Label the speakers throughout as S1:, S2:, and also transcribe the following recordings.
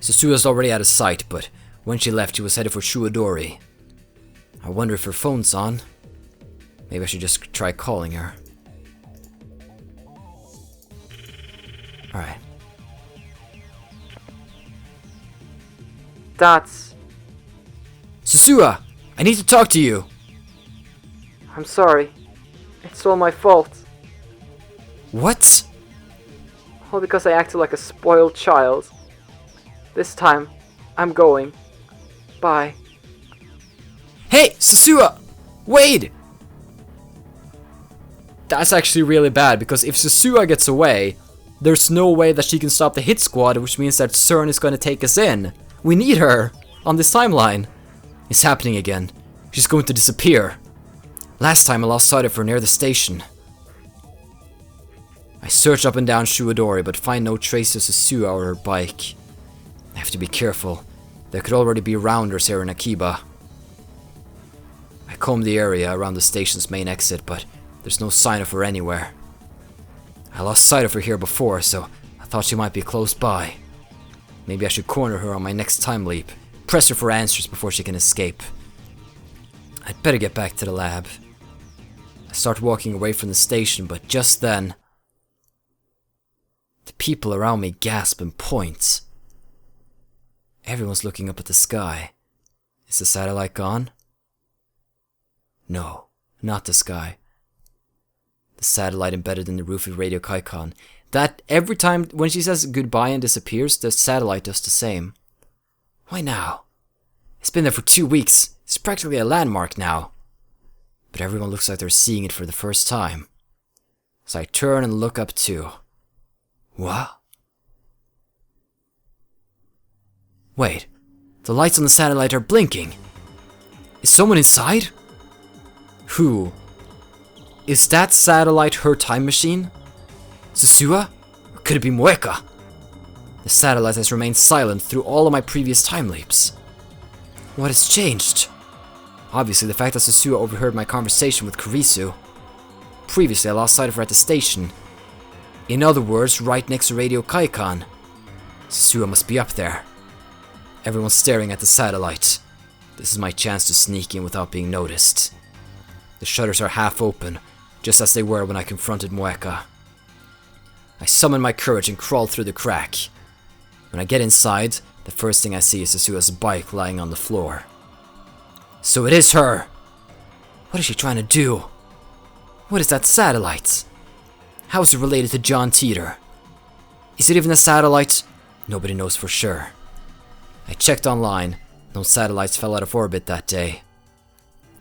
S1: Suzuha's already out of sight, but when she left, she was headed for Shuadori. I wonder if her phone's on. Maybe I should just try calling her. Alright.
S2: That's...
S1: Suzuha! I need to talk to you!
S2: I'm sorry. It's all my fault.
S1: What?
S2: All because I acted like a spoiled child. This time, I'm going. Bye.
S1: Hey, Suzuha! Wait! That's actually really bad, because if Suzuha gets away, there's no way that she can stop the hit squad, which means that CERN is going to take us in. We need her on this timeline. It's happening again. She's going to disappear. Last time I lost sight of her near the station. I search up and down Shuadori, but find no trace of Suzuha or her bike. I have to be careful. There could already be rounders here in Akiba. I comb the area around the station's main exit, but there's no sign of her anywhere. I lost sight of her here before, so I thought she might be close by. Maybe I should corner her on my next time leap, press her for answers before she can escape. I'd better get back to the lab. I start walking away from the station, but just then... the people around me gasp and point. Everyone's looking up at the sky. Is the satellite gone? No, not the sky. The satellite embedded in the roof of Radio Kaikan. That every time when she says goodbye and disappears, the satellite does the same. Why now? It's been there for 2 weeks. It's practically a landmark now. But everyone looks like they're seeing it for the first time. So I turn and look up too. What? Wait, the lights on the satellite are blinking. Is someone inside? Who? Is that satellite her time machine? Suzuha? Or could it be Mueka? The satellite has remained silent through all of my previous time leaps. What has changed? Obviously the fact that Suzuha overheard my conversation with Kurisu. Previously I lost sight of her at the station. In other words, right next to Radio Kaikan. Suzuha must be up there. Everyone's staring at the satellite. This is my chance to sneak in without being noticed. The shutters are half open, just as they were when I confronted Mueka. I summon my courage and crawl through the crack. When I get inside, the first thing I see is Suzuha's bike lying on the floor. So it is her! What is she trying to do? What is that satellite? How is it related to John Titor? Is it even a satellite? Nobody knows for sure. I checked online. No satellites fell out of orbit that day.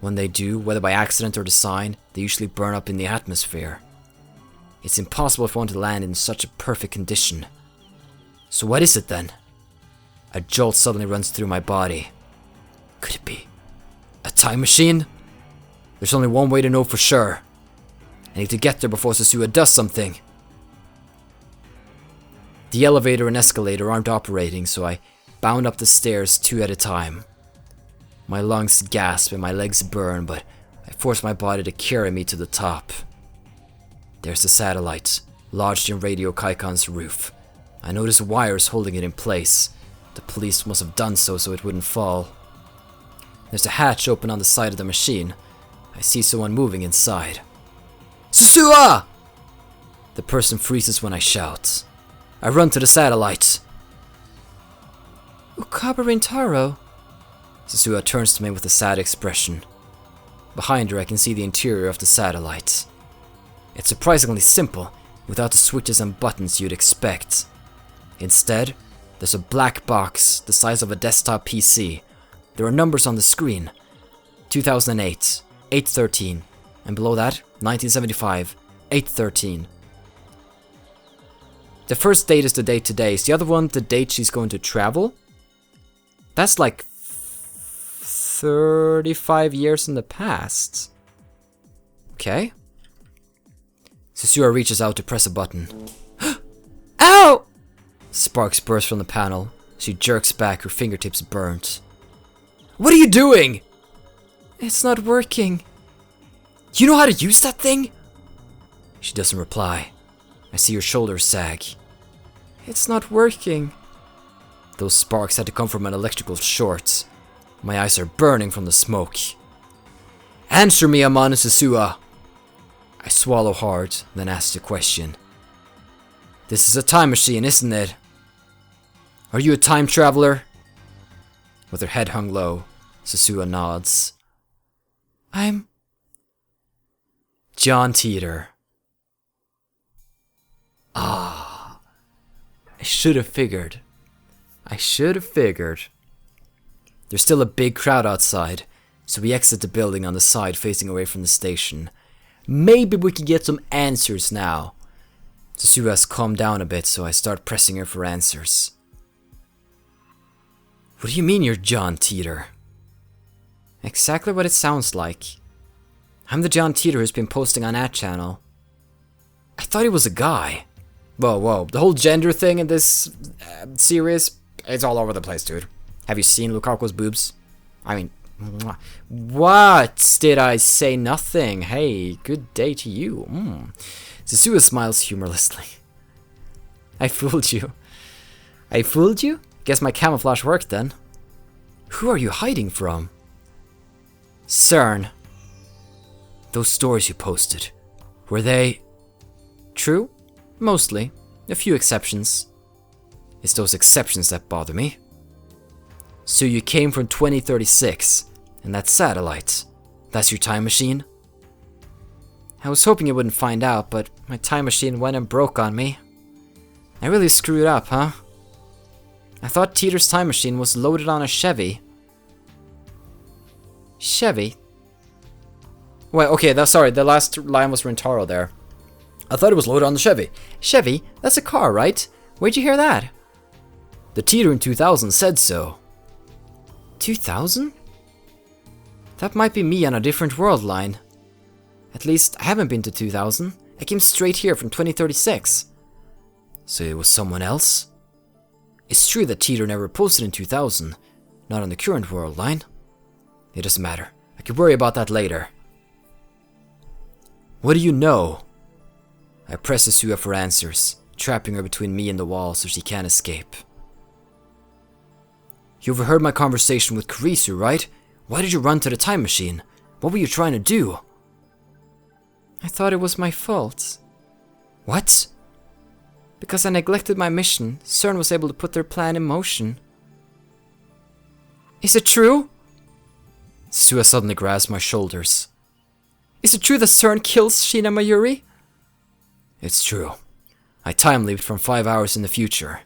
S1: When they do, whether by accident or design, they usually burn up in the atmosphere. It's impossible for one to land in such a perfect condition. So what is it then? A jolt suddenly runs through my body. Could it be a time machine? There's only one way to know for sure. I need to get there before Suzuha does something. The elevator and escalator aren't operating, so I bound up the stairs 2 at a time. My lungs gasp and my legs burn, but I force my body to carry me to the top. There's the satellite, lodged in Radio Kaikan's roof. I notice wires holding it in place. The police must have done so it wouldn't fall. There's a hatch open on the side of the machine. I see someone moving inside. Suzuha! The person freezes when I shout. I run to the satellite. Ukaba Rintaro. Suzuha turns to me with a sad expression. Behind her I can see the interior of the satellite. It's surprisingly simple, without the switches and buttons you'd expect. Instead, there's a black box the size of a desktop PC. There are numbers on the screen. 2008, 813, and below that, 1975, 813. The first date is the date today. Is the other one the date she's going to travel? That's like 35 years in the past. Okay. Suzuha reaches out to press a button. Ow! Sparks burst from the panel. She jerks back, her fingertips burnt. What are you doing? It's not working. You know how to use that thing? She doesn't reply. I see her shoulders sag. It's not working. Those sparks had to come from an electrical short. My eyes are burning from the smoke. Answer me, Amano Suzuha! I swallow hard, then ask the question. This is a time machine, isn't it? Are you a time traveler? With her head hung low, Suzuha nods. I'm John Titor. Ah, I should have figured. There's still a big crowd outside, so we exit the building on the side facing away from the station. Maybe we can get some answers now. Suzuha has calmed down a bit, so I start pressing her for answers. What do you mean you're John Titor? Exactly what it sounds like. I'm the John Titor who's been posting on that channel. I thought he was a guy. Whoa, the whole gender thing in this series, it's all over the place, dude. Have you seen Lukaku's boobs? I mean, what? Did I say nothing? Hey, good day to you. Suzuha smiles humorlessly. I fooled you. Guess my camouflage worked then. Who are you hiding from? CERN. Those stories you posted, were they true? Mostly. A few exceptions. It's those exceptions that bother me. So you came from 2036, and that satellite, that's your time machine? I was hoping you wouldn't find out, but my time machine went and broke on me. I really screwed up, huh? I thought Titor's time machine was loaded on a Chevy. Chevy? Wait, okay, sorry, the last line was Rentaro there. I thought it was loaded on the Chevy. Chevy? That's a car, right? Where'd you hear that? The Titor in 2000 said so. 2000? That might be me on a different world line. At least, I haven't been to 2000. I came straight here from 2036. So it was someone else? It's true that Titor never posted in 2000. Not on the current world line. It doesn't matter. I can worry about that later. What do you know? I press Suzuha for answers, trapping her between me and the wall so she can't escape. You overheard my conversation with Kurisu, right? Why did you run to the time machine? What were you trying to do? I thought it was my fault. What? Because I neglected my mission, CERN was able to put their plan in motion. Is it true? Suzuha suddenly grabs my shoulders. Is it true that CERN kills Shina Mayuri? It's true. I time-leaped from 5 hours in the future.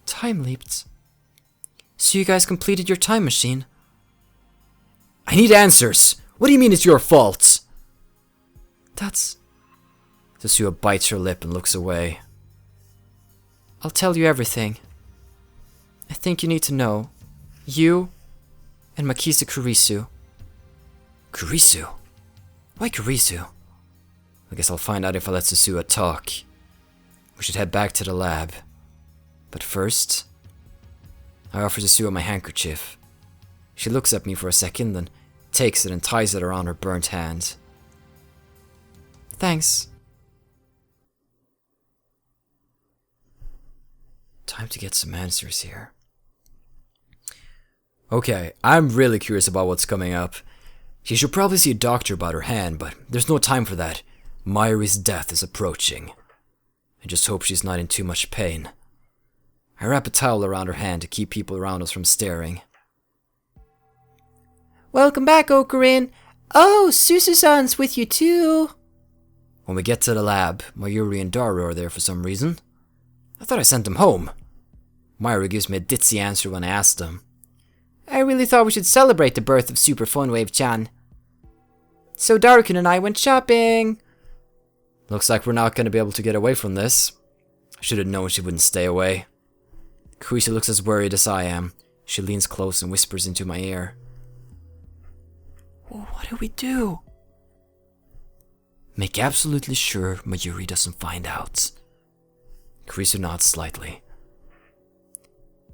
S1: Time-leaped? So you guys completed your time machine? I need answers! What do you mean it's your fault? That's... Suzuha bites her lip and looks away. I'll tell you everything. I think you need to know. You and Makisa Kurisu. Kurisu? Why Kurisu? I guess I'll find out if I let Suzuha talk. We should head back to the lab. But first, I offer Suzuha my handkerchief. She looks at me for a second, then takes it and ties it around her burnt hand. Thanks. Time to get some answers here. Okay, I'm really curious about what's coming up. She should probably see a doctor about her hand, but there's no time for that. Mayuri's death is approaching. I just hope she's not in too much pain. I wrap a towel around her hand to keep people around us from staring. Welcome back, Okarin. Oh, Susu-san's with you too. When we get to the lab, Mayuri and Daru are there for some reason. I thought I sent them home. Mayuri gives me a ditzy answer when I ask them. I really thought we should celebrate the birth of Super Funwave-chan. So Darukun and I went shopping. Looks like we're not going to be able to get away from this. I should have known she wouldn't stay away. Kurisu looks as worried as I am. She leans close and whispers into my ear. Well, what do we do? Make absolutely sure Mayuri doesn't find out. Kurisu nods slightly.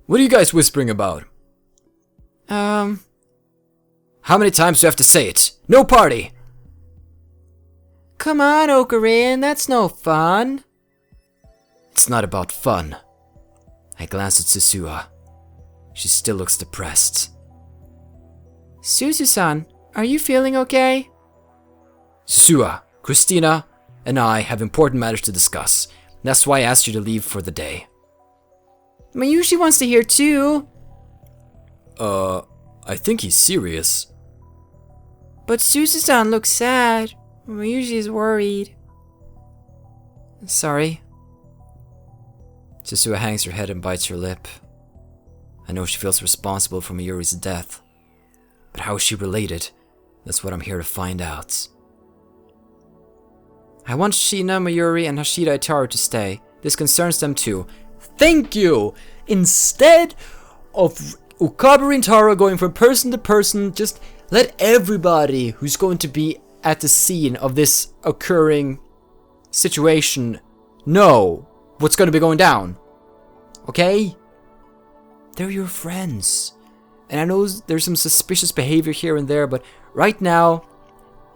S1: What are you guys whispering about? How many times do I have to say it? No party! Come on, Okarin, that's no fun. It's not about fun. I I glanced at Suzuha. She still looks depressed.
S2: Suzu-san, are you feeling okay?
S1: Suzuha, Christina, and I have important matters to discuss. That's why I asked you to leave for the day.
S2: Mayushi wants to hear too.
S1: I think he's serious.
S2: But Suzu-san looks sad. Mayushi is worried.
S1: Sorry. Suzuha hangs her head and bites her lip. I know she feels responsible for Mayuri's death. But how is she related? That's what I'm here to find out. I want Shina, Mayuri, and Hashida Itaru to stay. This concerns them too. Thank you! Instead of Ukabari and Taro going from person to person, just let everybody who's going to be at the scene of this occurring situation know what's going to be going down. Okay? They're your friends. And I know there's some suspicious behavior here and there, but right now,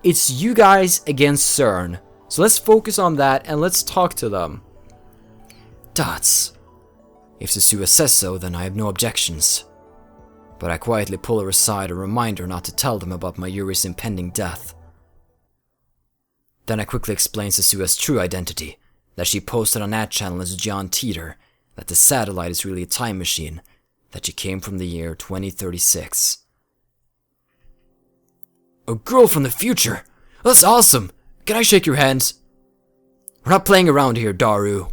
S1: it's you guys against CERN. So let's focus on that and let's talk to them. Dots. If Suzuha says so, then I have no objections. But I quietly pull her aside and remind her not to tell them about Mayuri's impending death. Then I quickly explain Suzuha's true identity, that she posted on that channel as John Titor, that the satellite is really a time machine, that she came from the year 2036. A girl from the future? That's awesome! Can I shake your hands? We're not playing around here, Daru.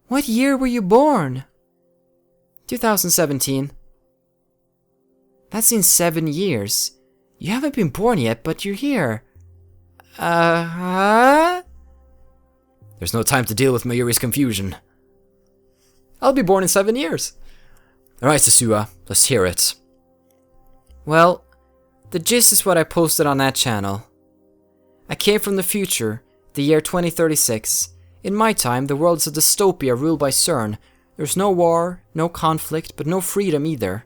S2: What year were you born? 2017. That's in 7 years. You haven't been born yet, but you're here.
S1: There's no time to deal with Mayuri's confusion. I'll be born in 7 years. Alright, Suzuha, let's hear it.
S2: Well, the gist is what I posted on that channel. I came from the future, the year 2036. In my time, the world is a dystopia ruled by CERN. There's no war, no conflict, but no freedom either.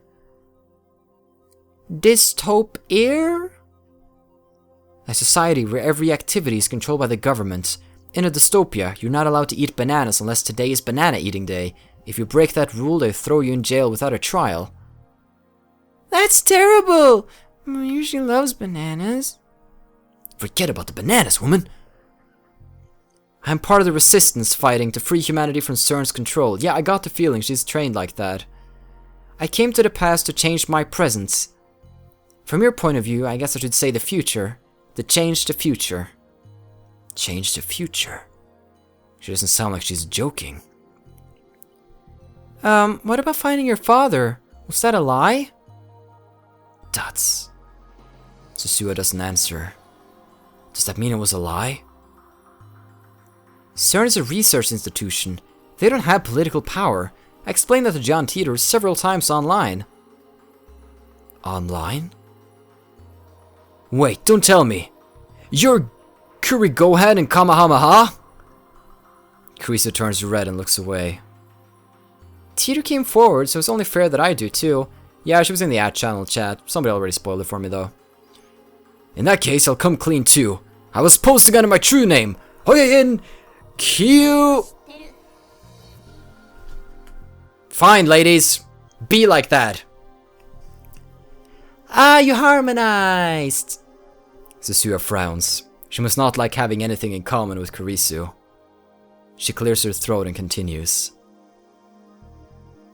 S2: Dystopia? A society where every activity is controlled by the government. In a dystopia, you're not allowed to eat bananas unless today is banana eating day. If you break that rule, they throw you in jail without a trial.
S3: That's terrible! Mayushi loves bananas.
S1: Forget about the bananas, woman!
S2: I'm part of the resistance fighting to free humanity from CERN's control. Yeah, I got the feeling she's trained like that. I came to the past to change my present. From your point of view, I guess I should say the future. To change the future.
S1: Change the future? She doesn't sound like she's joking.
S2: What about finding your father? Was that a lie?
S1: Dots. Suzuha doesn't answer. Does that mean it was a lie?
S2: CERN is a research institution. They don't have political power. I explained that to John Titor several times online.
S1: Online? Wait, don't tell me. You're Kurigohan and Kamehameha? Kurisu turns red and looks away.
S2: Titor came forward, so it's only fair that I do too. Yeah, she was in the @channel chat. Somebody already spoiled it for me though.
S1: In that case, I'll come clean too. I was posting under my true name, Hoyain Q.
S2: Fine, ladies. Be like that.
S3: Ah, you harmonized!
S1: Suzuha frowns. She must not like having anything in common with Kurisu. She clears her throat and continues.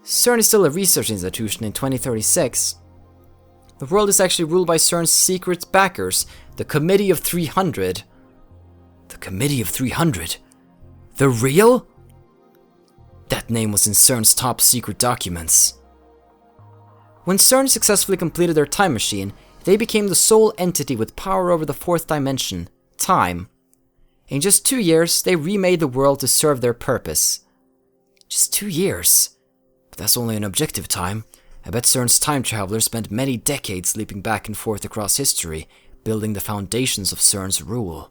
S2: CERN is still a research institution in 2036. The world is actually ruled by CERN's secret backers, the Committee of 300.
S1: The Committee of 300? The real? That name was in CERN's top secret documents.
S2: When CERN successfully completed their time machine, they became the sole entity with power over the fourth dimension, time. In just 2 years, they remade the world to serve their purpose.
S1: Just 2 years? But that's only an objective time. I bet CERN's time travelers spent many decades leaping back and forth across history, building the foundations of CERN's rule.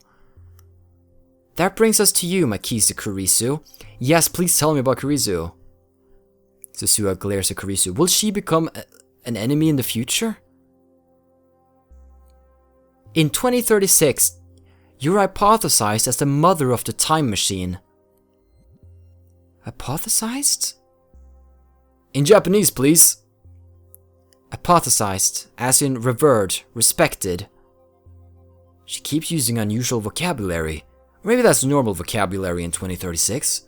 S2: That brings us to you, Makise Kurisu. Yes, please tell me about Kurisu.
S1: Suzuha glares at Kurisu. Will she become an enemy in the future?
S2: In 2036, you're hypothesized as the mother of the time machine.
S1: Hypothesized? In Japanese, please.
S2: Apothecized, as in revered, respected. She keeps using unusual vocabulary. Or maybe that's normal vocabulary in 2036.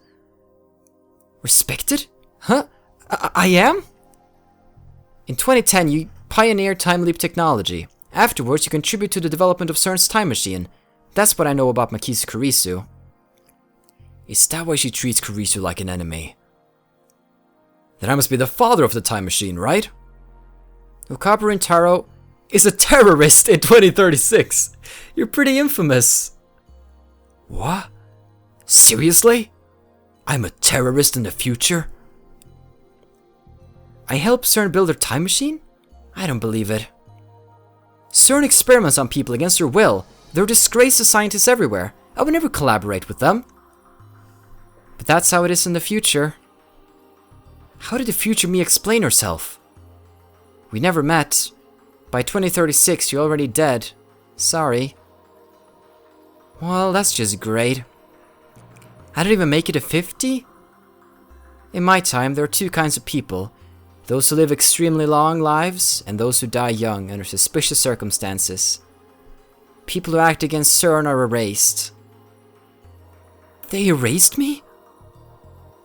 S2: Respected? Huh? I am? In 2010, you pioneered time leap technology. Afterwards, you contribute to the development of CERN's time machine. That's what I know about Makisa Kurisu.
S1: Is that why she treats Kurisu like an enemy? Then I must be the father of the time machine, right?
S2: Okabu Taro
S1: is a terrorist in 2036. You're pretty infamous. What? Seriously? I'm a terrorist in the future?
S2: I helped CERN build their time machine? I don't believe it. CERN experiments on people against their will. They're a disgrace to scientists everywhere. I would never collaborate with them. But that's how it is in the future. How did the future me explain herself? We never met. By 2036, you're already dead. Sorry. Well, that's just great. I didn't even make it to 50? In my time, there are two kinds of people. Those who live extremely long lives, and those who die young under suspicious circumstances. People who act against CERN are erased. They erased me?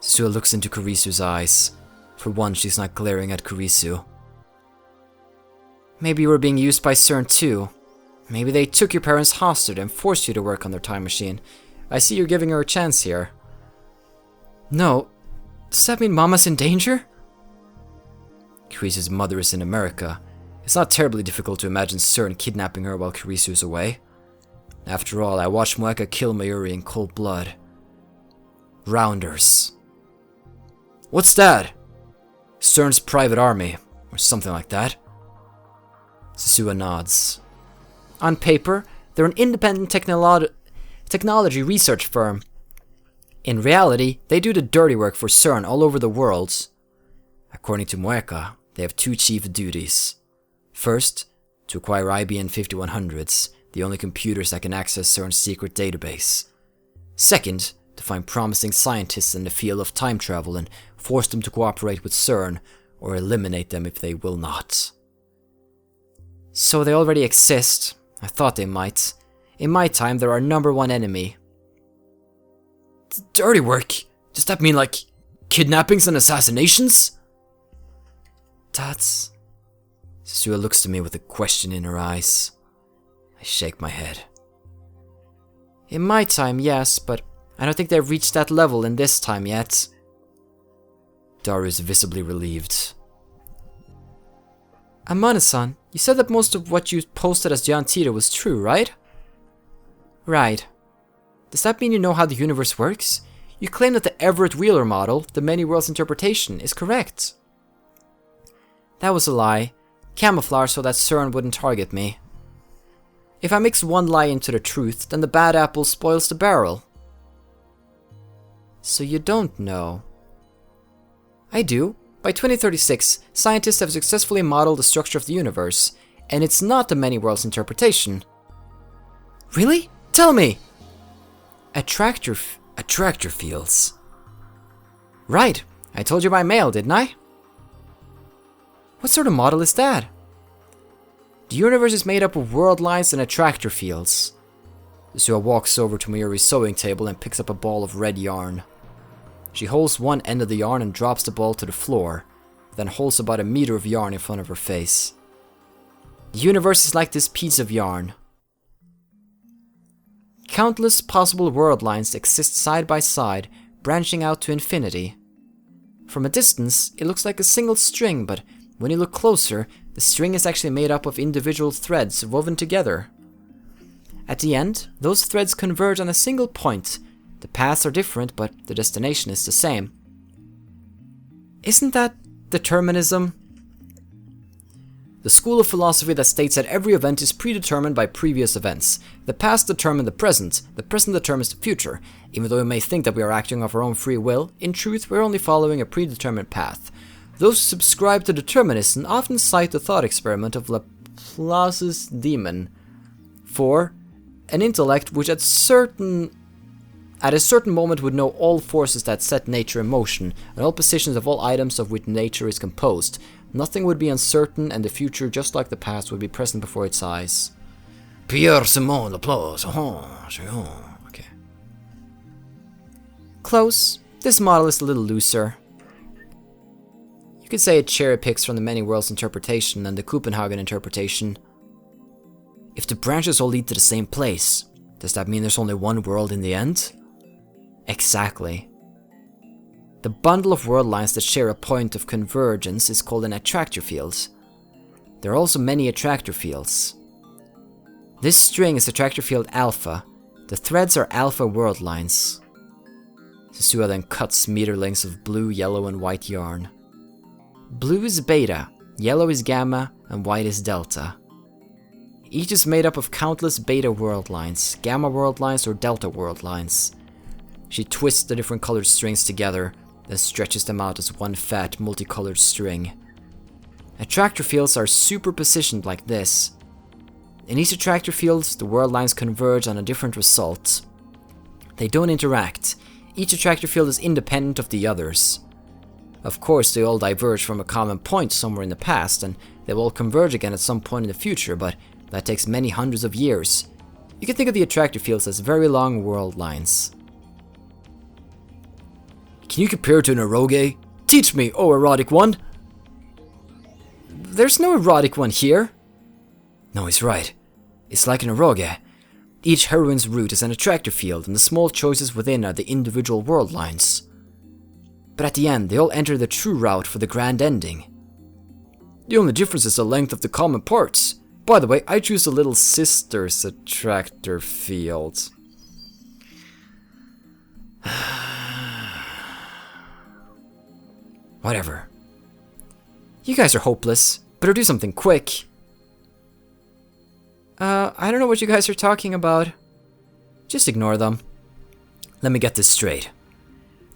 S1: Suzuha looks into Kurisu's eyes. For once, she's not glaring at Kurisu.
S2: Maybe you were being used by CERN too. Maybe they took your parents hostage and forced you to work on their time machine. I see you're giving her a chance here. No. Does that mean Mama's in danger?
S1: Kurisu's mother is in America. It's not terribly difficult to imagine CERN kidnapping her while Kurisu is away. After all, I watched Moeka kill Mayuri in cold blood. Rounders. What's that? CERN's private army, or something like that. Suzuha nods.
S2: On paper, they're an independent technology research firm. In reality, they do the dirty work for CERN all over the world.
S1: According to Moeka, they have two chief duties. First, to acquire IBM 5100s, the only computers that can access CERN's secret database. Second, to find promising scientists in the field of time travel and force them to cooperate with CERN, or eliminate them if they will not.
S2: So they already exist. I thought they might. In my time, they're our #1 enemy.
S1: Dirty work? Does that mean like kidnappings and assassinations?
S2: That's...
S1: Suzuha looks to me with a question in her eyes. I shake my head.
S2: In my time, yes, but I don't think they've reached that level in this time yet.
S1: Daru is visibly relieved.
S2: Amane-san, you said that most of what you posted as John Titor was true, right? Right. Does that mean you know how the universe works? You claim that the Everett-Wheeler model, the many worlds interpretation, is correct. That was a lie. Camouflage so that CERN wouldn't target me. If I mix one lie into the truth, then the bad apple spoils the barrel. So you don't know. I do. By 2036, scientists have successfully modeled the structure of the universe, and it's not the many worlds interpretation.
S1: Really? Tell me!
S2: Attractor
S1: fields.
S2: Right. I told you by mail, didn't I? What sort of model is that? The universe is made up of world lines and attractor fields.
S1: Suzuha walks over to Mayuri's sewing table and picks up a ball of red yarn. She holds one end of the yarn and drops the ball to the floor, then holds about a meter of yarn in front of her face.
S2: The universe is like this piece of yarn. Countless possible world lines exist side by side, branching out to infinity. From a distance, it looks like a single string, but when you look closer, the string is actually made up of individual threads woven together. At the end, those threads converge on a single point. The paths are different, but the destination is the same. Isn't that determinism? The school of philosophy that states that every event is predetermined by previous events. The past determines the present determines the future. Even though we may think that we are acting of our own free will, in truth we are only following a predetermined path. Those who subscribe to determinism often cite the thought experiment of Laplace's demon for an intellect which at certain at a certain moment would know all forces that set nature in motion, and all positions of all items of which nature is composed. Nothing would be uncertain, and the future, just like the past, would be present before its eyes. Pierre Simon Laplace. Okay. Close. This model is a little looser. You could say it cherry picks from the many worlds interpretation and the Copenhagen interpretation. If the branches all lead to the same place, does that mean there's only one world in the end? Exactly. The bundle of world lines that share a point of convergence is called an attractor field. There are also many attractor fields. This string is attractor field alpha. The threads are alpha world lines. Suzuha then cuts meter lengths of blue, yellow, and white yarn. Blue is beta, yellow is gamma, and white is delta. Each is made up of countless beta world lines, gamma world lines, or delta world lines. She twists the different colored strings together, then stretches them out as one fat, multicolored string. Attractor fields are superpositioned like this. In each attractor field, the world lines converge on a different result. They don't interact. Each attractor field is independent of the others. Of course, they all diverge from a common point somewhere in the past, and they will all converge again at some point in the future, but that takes many hundreds of years. You can think of the attractor fields as very long world lines. Can you compare it to an eroge? Teach me, oh erotic one! There's no erotic one here. No, he's right. It's like an eroge. Each heroine's route is an attractor field, and the small choices within are the individual world lines. But at the end, they all enter the true route for the grand ending. The only difference is the length of the common parts. By the way, I choose the little sister's attractor field. Whatever. You guys are hopeless. Better do something quick. I don't know what you guys are talking about. Just ignore them. Let me get this straight.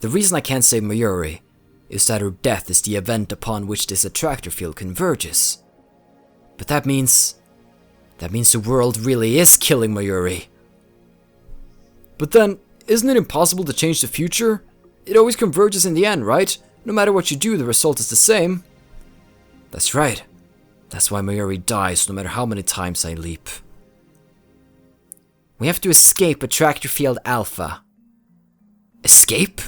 S2: The reason I can't save Mayuri is that her death is the event upon which this attractor field converges. But that means the world really is killing Mayuri. But then, isn't it impossible to change the future? It always converges in the end, right? No matter what you do, the result is the same. That's right. That's why Mayuri dies no matter how many times I leap. We have to escape attractor field alpha. Escape?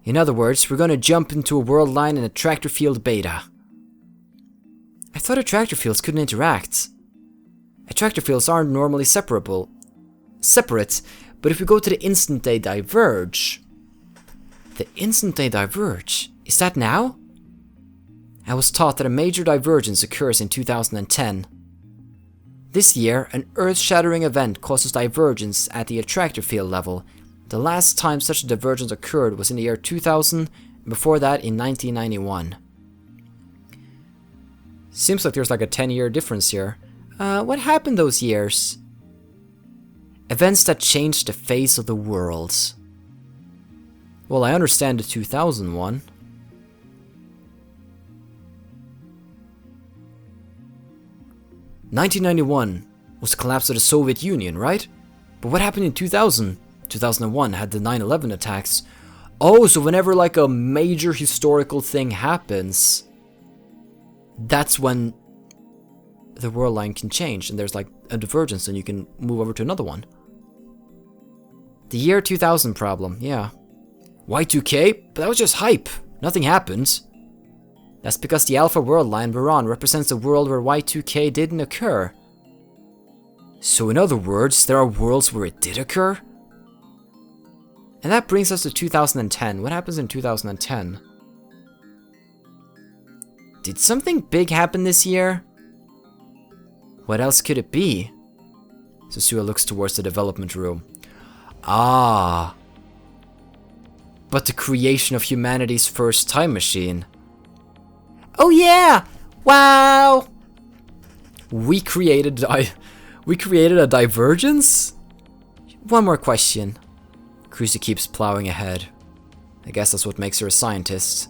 S2: In other words, we're gonna jump into a world line in attractor field beta. I thought attractor fields couldn't interact. Attractor fields aren't normally separate, but if we go to the instant they diverge... The instant they diverge? Is that now? I was taught that a major divergence occurs in 2010. This year, an earth-shattering event causes divergence at the attractor field level. The last time such a divergence occurred was in the year 2000, and before that in 1991. Seems like there's like a 10-year difference here. What happened those years? Events that changed the face of the world. Well, I understand the 2000 one. "1991 was the collapse of the Soviet Union, right? But what happened in 2000? 2001 had the 9/11 attacks. Oh, so whenever like a major historical thing happens, that's when the world line can change and there's like a divergence and you can move over to another one. The year 2000 problem, yeah. Y2K? But that was just hype. Nothing happened. That's because the alpha world line we're on represents a world where Y2K didn't occur. So in other words, there are worlds where it did occur? And that brings us to 2010. What happens in 2010? Did something big happen this year? What else could it be? Suzuha looks towards the development room. Ah. But the creation of humanity's first time machine. Oh yeah! Wow! We created a divergence? One more question. Cruzy keeps plowing ahead. I guess that's what makes her a scientist.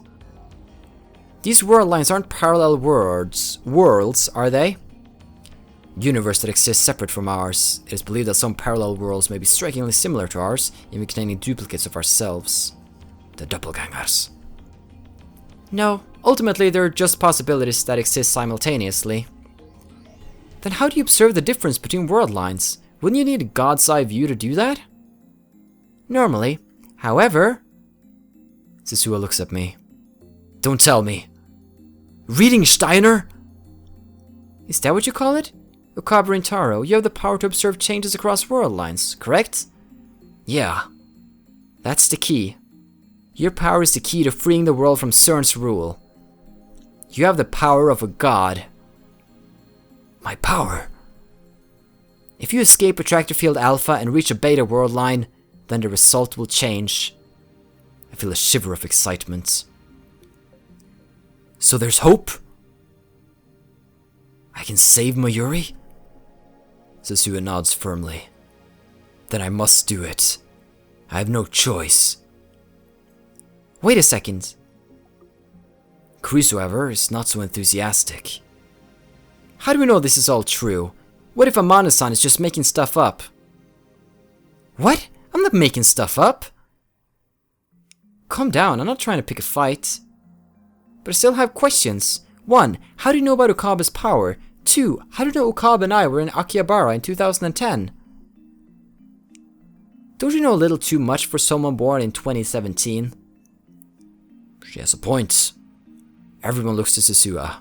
S2: These world lines aren't parallel worlds, are they? universe that exists separate from ours. It is believed that some parallel worlds may be strikingly similar to ours, even containing duplicates of ourselves. The doppelgangers. No, ultimately they're just possibilities that exist simultaneously. Then how do you observe the difference between world lines? Wouldn't you need a god's eye view to do that? Normally. However... Suzuha looks at me. Don't tell me. Reading Steiner? Is that what you call it? Okabe and Taro, you have the power to observe changes across world lines, correct? Yeah. That's the key. Your power is the key to freeing the world from CERN's rule. You have the power of a god. My power? If you escape attractor field alpha and reach a beta world line, then the result will change. I feel a shiver of excitement. So there's hope? I can save Mayuri? Suzuha nods firmly. Then I must do it. I have no choice. Wait a second. Kurisu, however, is not so enthusiastic. How do we know this is all true? What if Amane-san is just making stuff up? What? I'm not making stuff up. Calm down, I'm not trying to pick a fight. But I still have questions. 1. How do you know about Okabe's power? 2. How do you know Okabe and I were in Akihabara in 2010? Don't you know a little too much for someone born in 2017? She has a point. Everyone looks to Suzuha.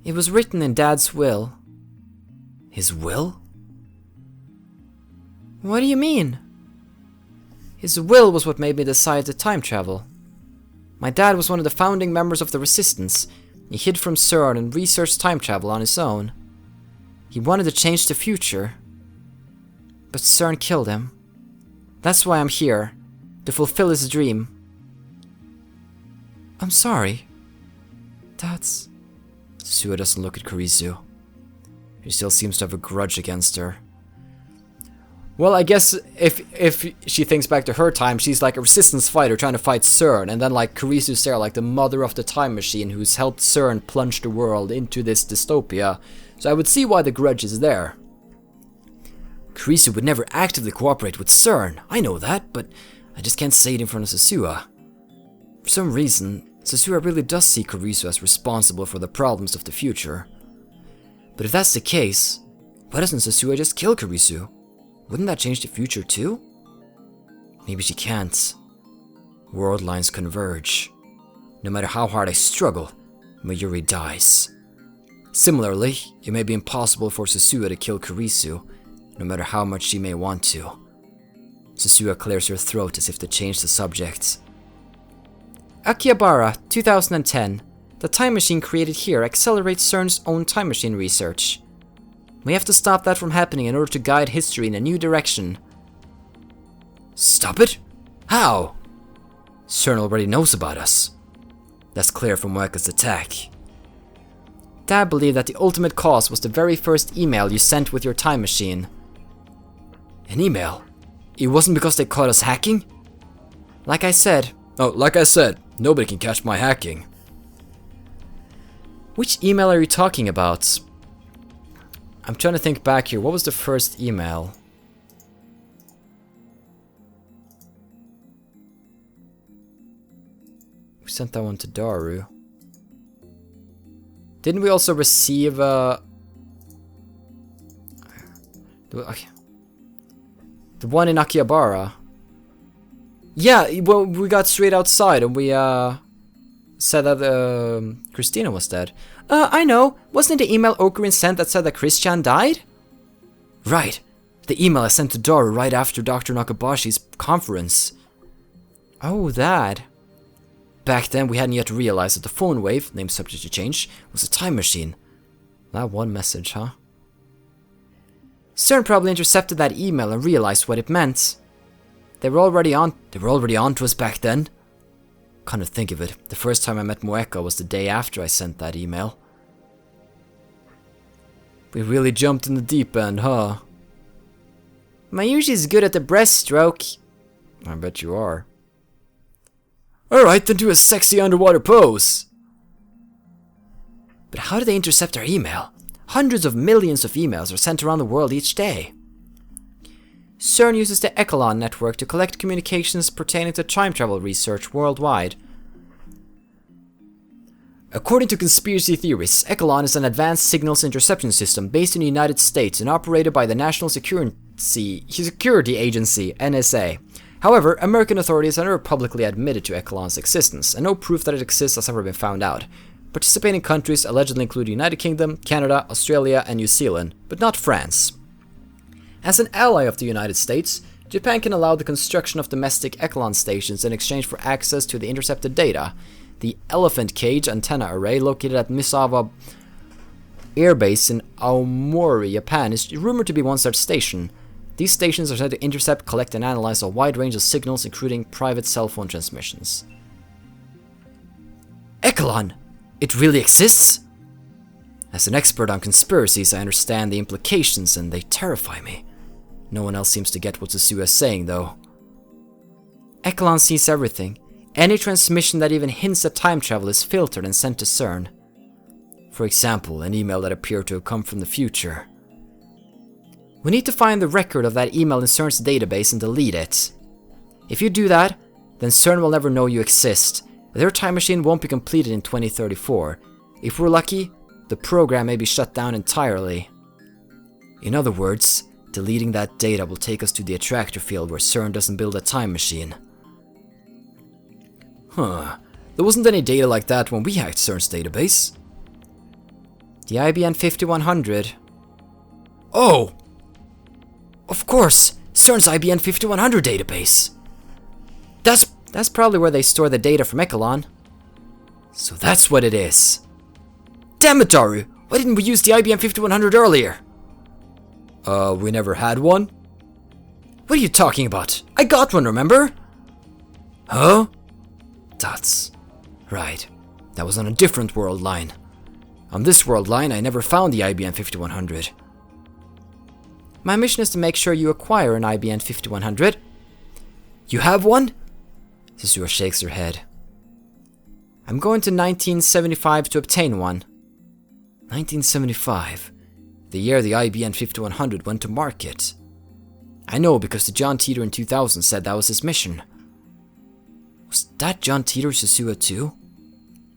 S2: It was written in Dad's will. His will? What do you mean? His will was what made me decide to time travel. My dad was one of the founding members of the Resistance. He hid from CERN and researched time travel on his own. He wanted to change the future. But CERN killed him. That's why I'm here, to fulfill his dream. I'm sorry. That's... Suzuha doesn't look at Kurisu. He still seems to have a grudge against her. Well, I guess if she thinks back to her time, she's like a resistance fighter trying to fight CERN, and then like Kurisu's there, like the mother of the time machine who's helped CERN plunge the world into this dystopia. So I would see why the grudge is there. Kurisu would never actively cooperate with CERN, I know that, but I just can't say it in front of Suzuha. For some reason, Suzuha really does see Kurisu as responsible for the problems of the future. But if that's the case, why doesn't Suzuha just kill Kurisu? Wouldn't that change the future too? Maybe she can't. World lines converge. No matter how hard I struggle, Mayuri dies. Similarly, it may be impossible for Suzuha to kill Kurisu, no matter how much she may want to. Suzuha clears her throat as if to change the subject. Akihabara, 2010. The time machine created here accelerates CERN's own time machine research. We have to stop that from happening in order to guide history in a new direction. Stop it? How? CERN already knows about us. That's clear from Moeka's attack. Dad believed that the ultimate cause was the very first email you sent with your time machine. An email? It wasn't because they caught us hacking? Like I said, nobody can catch my hacking. Which email are you talking about? I'm trying to think back here. What was the first email? We sent that one to Daru. Didn't we also receive okay. The one in Akihabara? Yeah, well, we got straight outside and we said that Christina was dead. I know. Wasn't it the email Okurin sent that said that Christian died? Right. The email I sent to Daru right after Dr. Nakabashi's conference. Oh, that. Back then, we hadn't yet realized that the phone wave, named subject to change, was a time machine. That one message, huh? CERN probably intercepted that email and realized what it meant. They were already on to us back then. Kind of think of it, the first time I met Moeka was the day after I sent that email. We really jumped in the deep end, huh? Mayushi's good at the breaststroke. I bet you are. Alright, then do a sexy underwater pose. But how did they intercept our email? Hundreds of millions of emails are sent around the world each day. CERN uses the Echelon network to collect communications pertaining to time travel research worldwide. According to conspiracy theories, Echelon is an advanced signals interception system based in the United States and operated by the National Security Agency, NSA. However, American authorities have never publicly admitted to Echelon's existence, and no proof that it exists has ever been found out. Participating countries allegedly include the United Kingdom, Canada, Australia, and New Zealand, but not France. As an ally of the United States, Japan can allow the construction of domestic Echelon stations in exchange for access to the intercepted data. The Elephant Cage antenna array located at Misawa Air Base in Aomori, Japan is rumored to be one such station. These stations are said to intercept, collect, and analyze a wide range of signals, including private cell phone transmissions. Echelon! It really exists? As an expert on conspiracies, I understand the implications and they terrify me. No one else seems to get what Suzuha is saying, though. Echelon sees everything. Any transmission that even hints at time travel is filtered and sent to CERN. For example, an email that appeared to have come from the future. We need to find the record of that email in CERN's database and delete it. If you do that, then CERN will never know you exist. Their time machine won't be completed in 2034. If we're lucky, the program may be shut down entirely. In other words, deleting that data will take us to the attractor field where CERN doesn't build a time machine. Huh, there wasn't any data like that when we hacked CERN's database. The IBM 5100. Oh! Of course! CERN's IBM 5100 database! That's probably where they store the data from Echelon. So that's what it is. Damn it, Daru! Why didn't we use the IBM 5100 earlier? We never had one? What are you talking about? I got one, remember? Huh? That's right. That was on a different world line. On this world line, I never found the IBM 5100. My mission is to make sure you acquire an IBM 5100. You have one? Suzuha shakes her head. I'm going to 1975 to obtain one. 1975? The year the IBM 5100 went to market. I know because the John Titor in 2000 said that was his mission. Was that John Titor Suzuha too?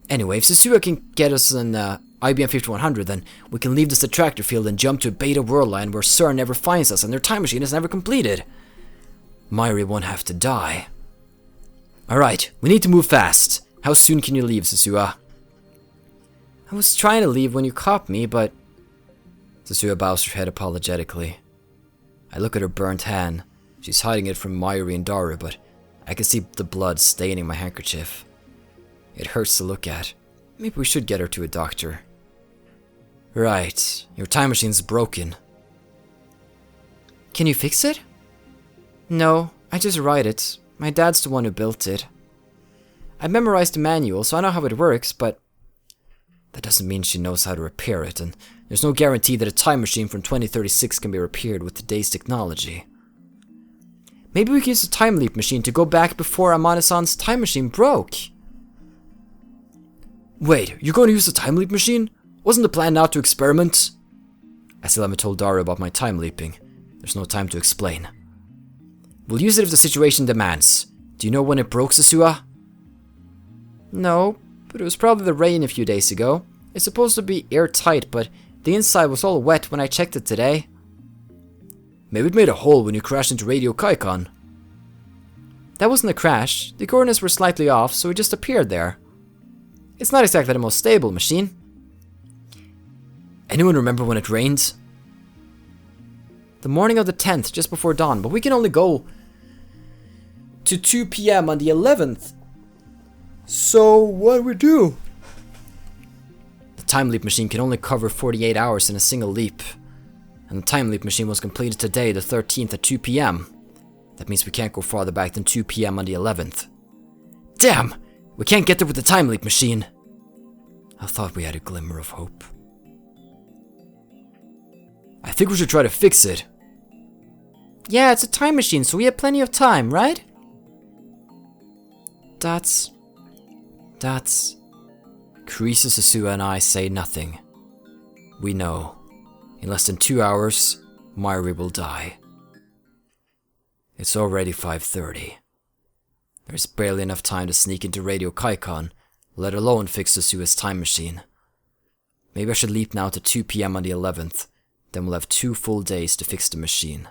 S2: Anyway, if Suzuha can get us an IBM 5100, then we can leave this attractor field and jump to a beta world line where CERN never finds us and their time machine is never completed. Mayuri won't have to die. Alright, we need to move fast. How soon can you leave, Suzuha? I was trying to leave when you caught me, but... Suzuha bows her head apologetically. I look at her burnt hand. She's hiding it from Mayuri and Daru, but I can see the blood staining my handkerchief. It hurts to look at. Maybe we should get her to a doctor. Right, your time machine's broken. Can you fix it? No, I just write it. My dad's the one who built it. I memorized the manual, so I know how it works, but that doesn't mean she knows how to repair it, and there's no guarantee that a time machine from 2036 can be repaired with today's technology. Maybe we can use a time leap machine to go back before Amane-san's time machine broke. Wait, you're going to use the time leap machine? Wasn't the plan not to experiment? I still haven't told Daru about my time leaping. There's no time to explain. We'll use it if the situation demands. Do you know when it broke, Suzuha? No, but it was probably the rain a few days ago. It's supposed to be airtight, but the inside was all wet when I checked it today. Maybe it made a hole when you crashed into Radio Kaikan. That wasn't a crash. The coordinates were slightly off, so it just appeared there. It's not exactly the most stable machine. Anyone remember when it rained? The morning of the 10th, just before dawn, but we can only go to 2 PM on the 11th. So, what do we do? The time leap machine can only cover 48 hours in a single leap. And the time leap machine was completed today, the 13th at 2 PM. That means we can't go farther back than 2 PM on the 11th. Damn! We can't get there with the time leap machine. I thought we had a glimmer of hope. I think we should try to fix it. Yeah, it's a time machine, so we have plenty of time, right? That's... Kurisu, Suzuha, and I say nothing. We know.
S1: In less than 2 hours, Mayuri will die. It's already 5:30. There's barely enough time to sneak into Radio Kaikan, let alone fix Suzuha's time machine. Maybe I should leap now to 2 PM on the 11th, then we'll have 2 full days to fix the machine.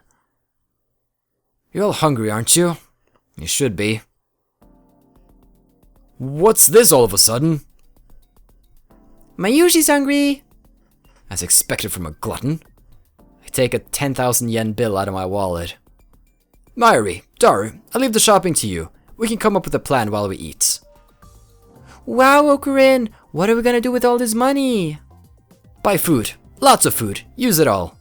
S1: You're all hungry, aren't you? You should be. What's this all of a sudden?
S3: Mayushi's hungry!
S1: As expected from a glutton. I take a 10,000 yen bill out of my wallet. Mayuri, Daru, I'll leave the shopping to you. We can come up with a plan while we eat.
S3: Wow, Okurin, what are we gonna do with all this money?
S1: Buy food. Lots of food. Use it all.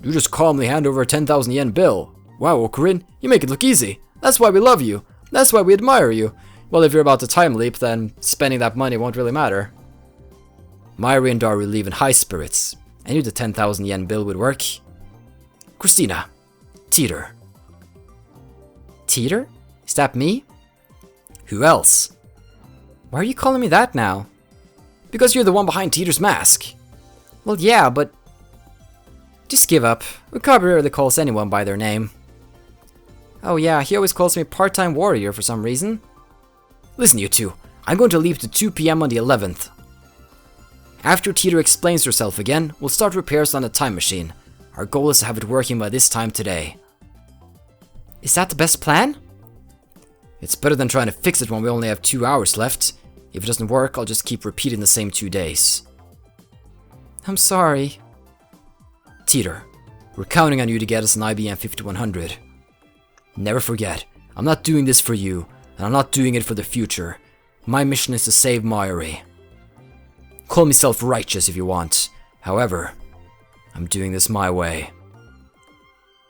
S1: You just calmly hand over a 10,000 yen bill. Wow, Okurin, you make it look easy. That's why we love you. That's why we admire you. Well, if you're about to time leap, then spending that money won't really matter. Mayuri and Daru leave in high spirits. I knew the 10,000 yen bill would work. Christina. Titor.
S2: Titor? Is that me?
S1: Who else?
S2: Why are you calling me that now?
S1: Because you're the one behind Titor's mask.
S2: Well, yeah, but... Just give up. Wakabi rarely calls anyone by their name. Oh yeah, he always calls me part-time warrior for some reason.
S1: Listen, you two. I'm going to leap to 2 PM on the 11th. After Titor explains herself again, we'll start repairs on the time machine. Our goal is to have it working by this time today.
S2: Is that the best plan?
S1: It's better than trying to fix it when we only have 2 hours left. If it doesn't work, I'll just keep repeating the same 2 days.
S2: I'm sorry.
S1: Titor, we're counting on you to get us an IBM 5100. Never forget, I'm not doing this for you, and I'm not doing it for the future. My mission is to save Mayuri. Call me self-righteous if you want. However, I'm doing this my way.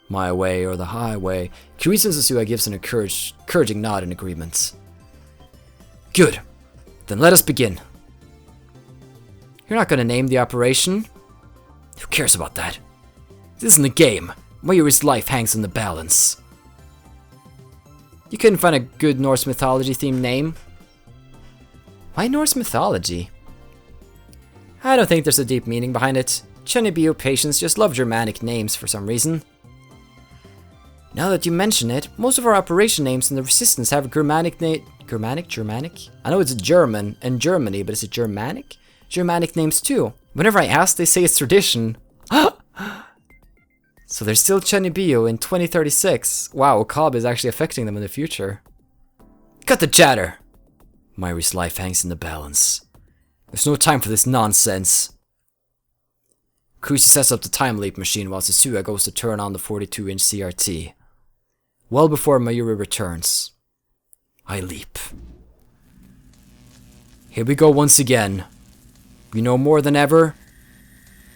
S1: My way or the highway. Kirisa Suzuha gives an encouraging nod in agreement. Good. Then let us begin.
S2: You're not gonna name the operation?
S1: Who cares about that? This isn't a game. Mayuri's life hangs in the balance.
S2: You couldn't find a good Norse mythology themed name?
S3: Why Norse mythology?
S2: I don't think there's a deep meaning behind it. Chunibyo patients just love Germanic names for some reason. Now that you mention it, most of our operation names in the Resistance have Germanic? I know it's German and Germany, but is it Germanic? Germanic names too. Whenever I ask, they say it's tradition. So they're still Chunibyo in 2036. Wow, Okabe is actually affecting them in the future.
S1: Cut the chatter! Mayuri's life hangs in the balance. There's no time for this nonsense. Kusi sets up the time leap machine while Suzuha goes to turn on the 42-inch CRT. Well before Mayuri returns, I leap. Here we go once again. You know more than ever,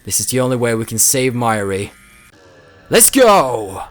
S1: this is the only way we can save Mayuri. Let's go!